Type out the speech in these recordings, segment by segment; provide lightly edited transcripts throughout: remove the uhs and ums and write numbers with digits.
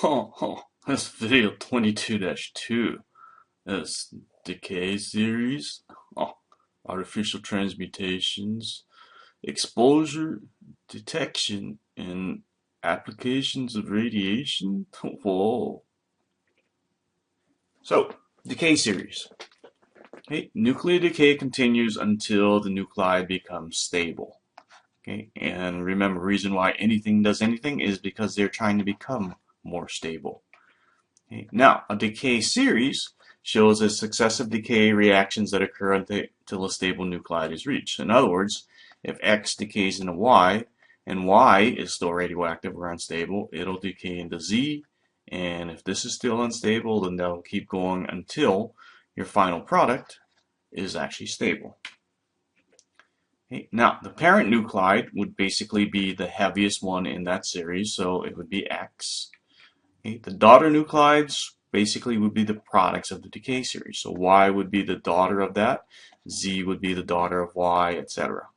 That's video 22-2. That's Decay Series. Oh, artificial transmutations, exposure, detection, and applications of radiation. Whoa. So, Decay Series. Okay, nuclear decay continues until the nuclei becomes stable. Okay, and remember, the reason why anything does anything is because they're trying to become more stable. Okay. Now, a decay series shows as successive decay reactions that occur until a stable nuclide is reached. In other words, if X decays into Y, and Y is still radioactive or unstable, it'll decay into Z, and if this is still unstable, then that'll keep going until your final product is actually stable. Okay. Now, the parent nuclide would basically be the heaviest one in that series, so it would be X. Okay. The daughter nuclides basically would be the products of the decay series. So Y would be the daughter of that, Z would be the daughter of Y, etc.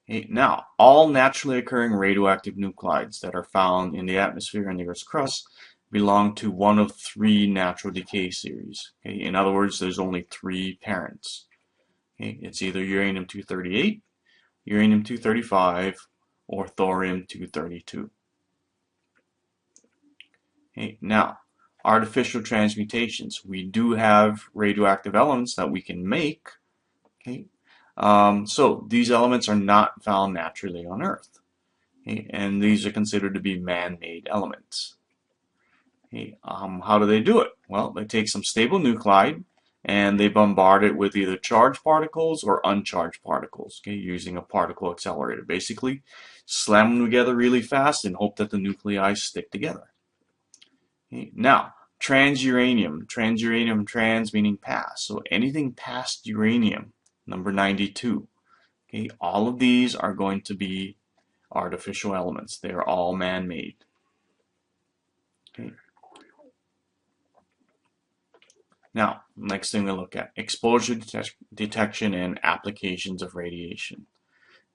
Okay. Now, all naturally occurring radioactive nuclides that are found in the atmosphere and the Earth's crust belong to one of three natural decay series. Okay. In other words, there's only three parents. Okay. It's either uranium-238, uranium-235, or thorium-232. Okay, now, artificial transmutations. We do have radioactive elements that we can make. Okay, so these elements are not found naturally on Earth. Okay, and these are considered to be man-made elements. Okay, how do they do it? Well, they take some stable nuclide and they bombard it with either charged particles or uncharged particles, okay, using a particle accelerator. Basically, slam them together really fast and hope that the nuclei stick together. Okay. Now, transuranium, trans meaning past. So anything past uranium, number 92. Okay, all of these are going to be artificial elements. They are all man-made. Okay. Now, next thing we'll look at, exposure detection and applications of radiation.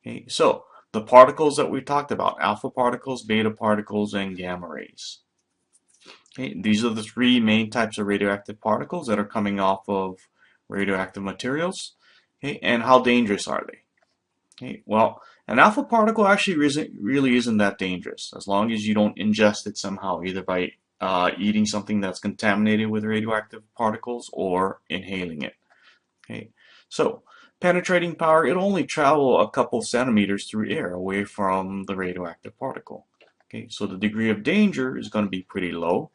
Okay, so the particles that we talked about, alpha particles, beta particles, and gamma rays. Okay, these are the three main types of radioactive particles that are coming off of radioactive materials. Okay, and how dangerous are they? Okay, well, an alpha particle actually really isn't that dangerous as long as you don't ingest it somehow, either by eating something that's contaminated with radioactive particles or inhaling it. Okay, so penetrating power, it'll only travel a couple centimeters through air away from the radioactive particle. Okay, so the degree of danger is going to be pretty low,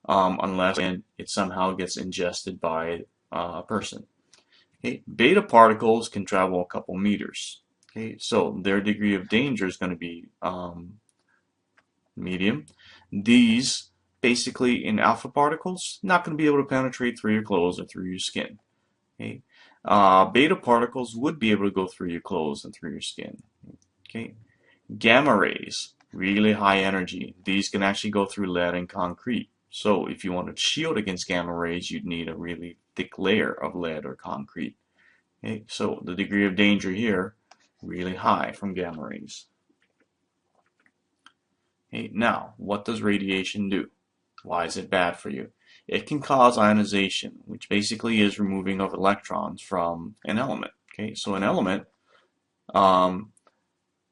unless it somehow gets ingested by a person. Okay, beta particles can travel a couple meters. Okay, so their degree of danger is going to be medium. These, basically in alpha particles, not going to be able to penetrate through your clothes or through your skin. Okay, beta particles would be able to go through your clothes and through your skin. Okay, gamma rays, really high energy. These can actually go through lead and concrete. So if you want to shield against gamma rays, you'd need a really thick layer of lead or concrete. Okay, so the degree of danger here, really high from gamma rays. Okay, now, what does radiation do? Why is it bad for you? It can cause ionization, which basically is removing of electrons from an element. Okay, so an element,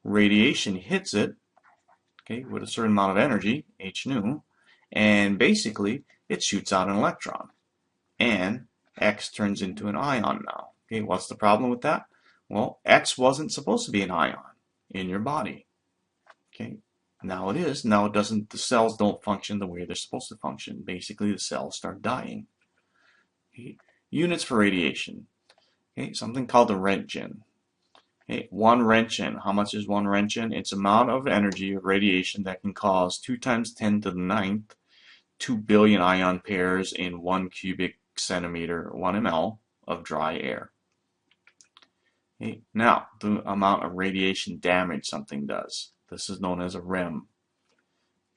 radiation hits it, okay, with a certain amount of energy, h nu, and basically it shoots out an electron, and X turns into an ion now. Okay, what's the problem with that? Well, X wasn't supposed to be an ion in your body. Okay, now it is. Now it doesn't. The cells don't function the way they're supposed to function. Basically, the cells start dying. Okay, units for radiation. Okay, something called the Röntgen. Okay, 1 Röntgen. How much is 1 Röntgen? It's amount of energy of radiation that can cause 2 times 10 to the 9th 2 billion ion pairs in 1 cubic centimeter, 1 ml of dry air. Okay, now, the amount of radiation damage something does. This is known as a REM.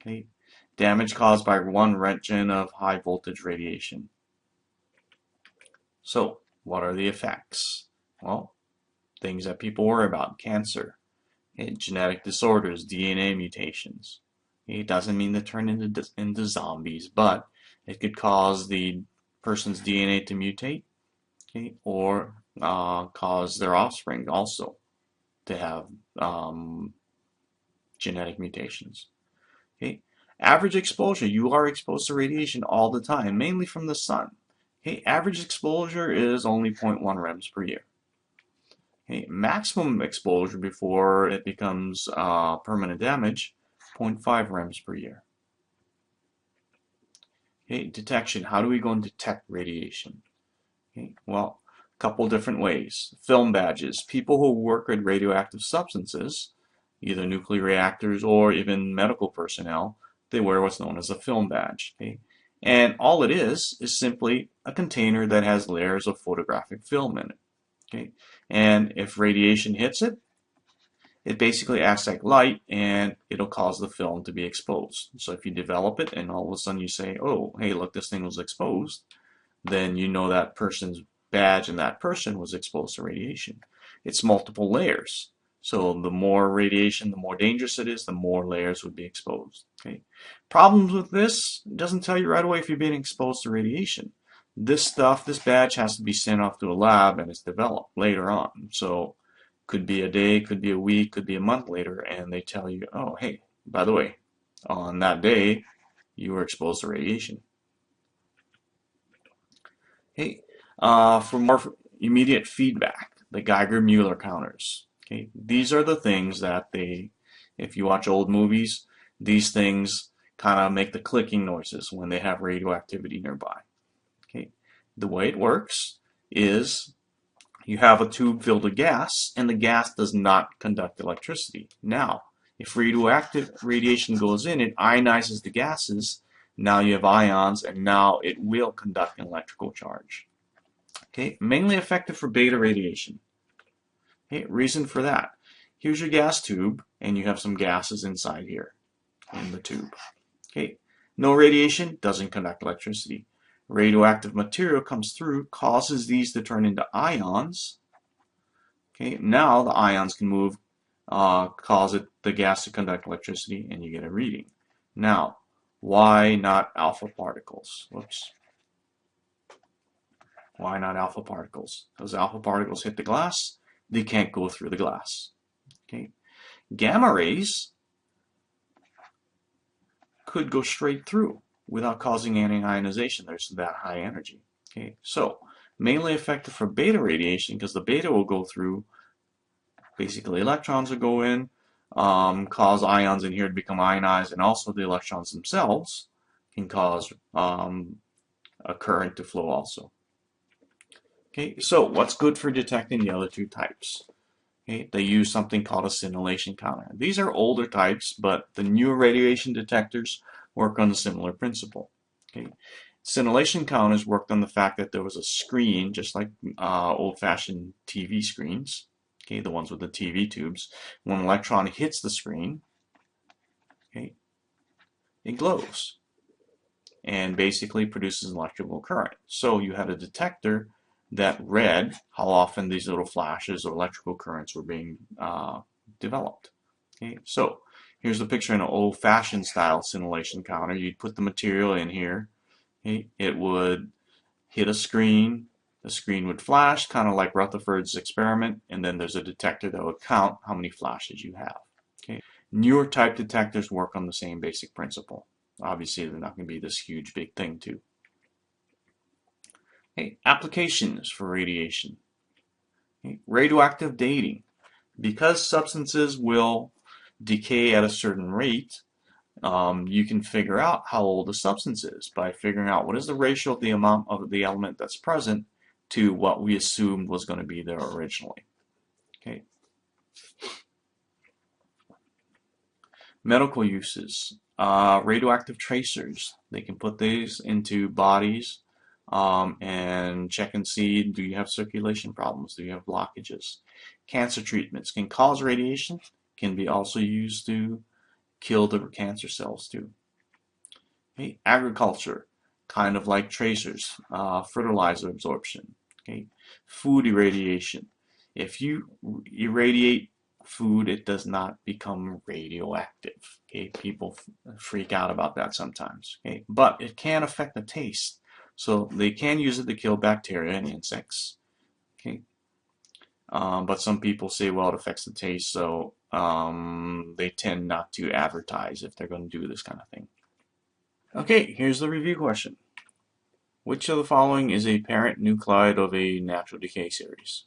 Okay, damage caused by 1 Röntgen of high voltage radiation. So, what are the effects? Well, things that people worry about: cancer, okay, genetic disorders, DNA mutations. It doesn't mean they turn into zombies, but it could cause the person's DNA to mutate, okay, or cause their offspring also to have genetic mutations. Okay, average exposure. You are exposed to radiation all the time, mainly from the sun. Okay, average exposure is only 0.1 rems per year. Okay, maximum exposure before it becomes permanent damage, 0.5 rems per year. Okay, detection. How do we go and detect radiation? Okay, well, a couple different ways. Film badges. People who work with radioactive substances, either nuclear reactors or even medical personnel, they wear what's known as a film badge. Okay? And all it is simply a container that has layers of photographic film in it. Okay? And if radiation hits it, it basically acts like light and it'll cause the film to be exposed. So if you develop it and all of a sudden you say, oh, hey, look, this thing was exposed, then you know that person's badge and that person was exposed to radiation. It's multiple layers. So the more radiation, the more dangerous it is, the more layers would be exposed. Okay. Problems with this, it doesn't tell you right away if you're being exposed to radiation. This stuff, this badge has to be sent off to a lab and it's developed later on. So could be a day, could be a week, could be a month later, and they tell you, oh, hey, by the way, on that day, you were exposed to radiation. Okay, for more immediate feedback, the Geiger-Muller counters. Okay, these are the things that if you watch old movies, these things kind of make the clicking noises when they have radioactivity nearby. Okay, the way it works is you have a tube filled with gas, and the gas does not conduct electricity. Now, if radioactive radiation goes in, it ionizes the gases. Now you have ions, and now it will conduct an electrical charge. Okay, mainly effective for beta radiation. Okay, reason for that. Here's your gas tube, and you have some gases inside here in the tube. Okay, no radiation, doesn't conduct electricity. Radioactive material comes through, causes these to turn into ions. Okay, now the ions can move, cause the gas to conduct electricity, and you get a reading. Now, why not alpha particles? Whoops. Why not alpha particles? Those alpha particles hit the glass, they can't go through the glass. Okay, gamma rays could go straight through without causing any ionization. There's that high energy. Okay, so mainly effective for beta radiation because the beta will go through. Basically, electrons will go in, cause ions in here to become ionized, and also the electrons themselves can cause a current to flow also. Okay, so what's good for detecting the other two types? Okay, they use something called a scintillation counter. These are older types, but the newer radiation detectors work on a similar principle. Okay, scintillation counters worked on the fact that there was a screen, just like old-fashioned TV screens. Okay, the ones with the TV tubes. When an electron hits the screen, okay, it glows and basically produces an electrical current. So you had a detector that read how often these little flashes or electrical currents were being developed. Okay, so here's the picture in an old-fashioned style scintillation counter. You'd put the material in here. Okay, it would hit a screen. The screen would flash, kind of like Rutherford's experiment, and then there's a detector that would count how many flashes you have. Okay, newer type detectors work on the same basic principle. Obviously, they're not going to be this huge big thing too. Okay, applications for radiation. Okay, radioactive dating. Because substances will decay at a certain rate, you can figure out how old a substance is by figuring out what is the ratio of the amount of the element that's present to what we assumed was going to be there originally. Okay. Medical uses. Radioactive tracers. They can put these into bodies and check and see, do you have circulation problems? Do you have blockages? Cancer treatments can cause radiation, can be also used to kill the cancer cells too. Okay. Agriculture, kind of like tracers, fertilizer absorption. Okay. Food irradiation. If you irradiate food, it does not become radioactive. Okay, people freak out about that sometimes. Okay, but it can affect the taste. So they can use it to kill bacteria and insects. Okay, but some people say, well, it affects the taste, so they tend not to advertise if they're going to do this kind of thing. Okay, here's the review question. Which of the following is a parent nuclide of a natural decay series?